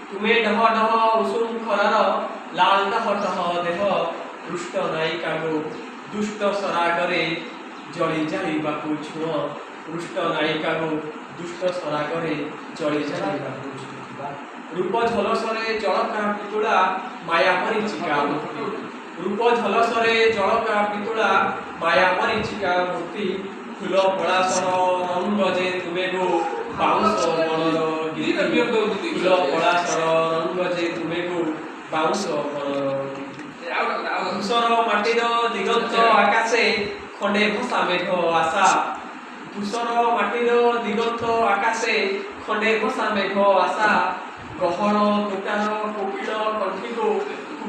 ତୁମେ ଡହ ଡହ ଉଷୁମ ଖରାର ଲାଲ ଡହ ଡହ ଦେହ ପୃଷ୍ଠ ନାୟିକାକୁ ଦୁଷ୍ଟ ସରାଗରେ ଜଳି ଜାଳିବାକୁ ଛୁଅଁ ପୃଷ୍ଠ ନାୟିକାକୁ ଦୁଷ୍ଟ ସରାଗରେ ଜଳି ଜାଳିବାକୁ ଛୁଅଁ ରୂପ ଝଲସରେ ଜଳକା ପିତୁଳା ମାୟା ମରିଚିକା ମୂର୍ତ୍ତି ରୂପ ଝଲସରେ ଜଳକା ପିତୁଳା ମାୟା ମରିଚିକା ମୂର୍ତ୍ତି ଫୁଲ ପଳାଶର ରଙ୍ଗ ଯେ ତୁମେ ଗো ବାଉଁଶ ବଣର ଫୁଲ ପଳାଶର ରଙ୍ଗ ଯେ ତୁମେ ଗো ବାଉଁଶ ବଣର ଧୂସର ମାଟିର ଦିଗନ୍ତ ଆକାଶେ ଖଣ୍ଡେ ଭସା ମେଘ ଆଶା ଧୂସର ମାଟିର ଦିଗନ୍ତ ଆକାଶେ ଖଣ୍ଡେ ଭସା ମେଘ ଆଶା ଗହଳ ତୋଟାର କୋକିଳ କଣ୍ଠିକୁ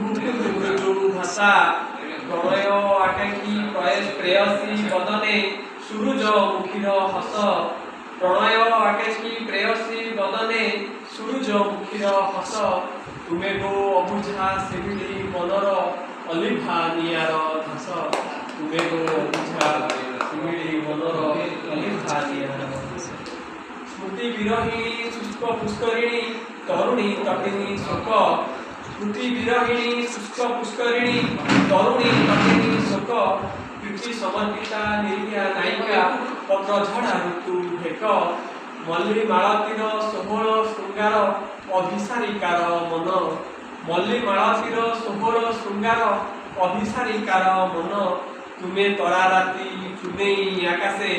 ମୃଦୁ ଭାଷା ପ୍ରଣୟ ଆକାଂକ୍ଷୀ ପ୍ରେୟସୀ ବଦନେ ସୁରୁଜ ମୁଖୀର ହସ ପ୍ରଣୟ ଆକାଂକ୍ଷୀ ପ୍ରେୟସୀ ବଦନେ ସୁରୁଜ ମୁଖୀର ହସ ତୁମେ ଗো ଅବୁଝା ଶିମିଳି ମନର ଅଲିଭା ନିଆର ଧସ ତୁମେ ଗো ଅବୁଝା ଶିମିଳି ମନର ଅଲିଭା ନିଆର ଧସ ସ୍ମୃତି ବିରହିଣୀ ଶୁଷ୍କ ପୁଷ୍କରିଣୀ ତରୁଣୀ ତଟିନୀ ଶୋକ ସ୍ମୃତି ବିରହିଣୀ ଶୁଷ୍କ ପୁଷ୍କରିଣୀ ତରୁଣୀ ତଟିନୀ ଶୋକ ପ୍ରୀତି ସମର୍ପିତା ନିରିହା ନାୟିକା ପତ୍ର ଝଡ଼ା ଋତୁ ଭେକ ମଲ୍ଲି ମାଳତୀର ଷୋହଳ ଶୃଙ୍ଗାର ଅଭିସାରିକାର ମନ ମଲ୍ଲି ମାଳତୀର ଷୋହଳ ଶୃଙ୍ଗାର ଅଭିସାରିକାର ମନ ତୁମେ ତରା ରାତି ପୁନେଇ ଆକାଶେ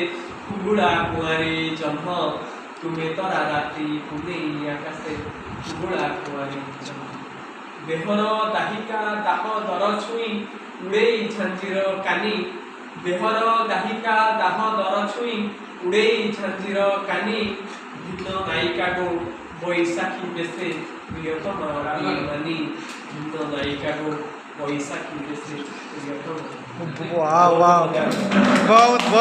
କୁଙ୍ଗୁଳା କୁଆଁରୀ ଜହ୍ନ ତୁମେ ତରା ରାତି ପୁନେଇ ଆକାଶେ କୁଙ୍ଗୁଳା କୁଆଁରୀ ଜହ୍ନ ଦେହର ଦାହିକା ଦାହ ଦର ଛୁଇଁ ଉଡ଼େଇ ଝାଞ୍ଜିର କାନି ଦେହର ଦାହିକା ଦାହ ଦର ଛୁଇଁ ଉଡ଼େଇ ଝାଞ୍ଜିର କାନି ଭିନ୍ନ ନାୟିକାକୁ ବୈଶାଖୀ ବେଶେ ପ୍ରିୟତମା ରାମାନି ଭିନ୍ନ ନାୟିକାକୁ ବୈଶାଖୀ ବେଶେ ପ୍ରିୟତମା। वाह वाह बहुत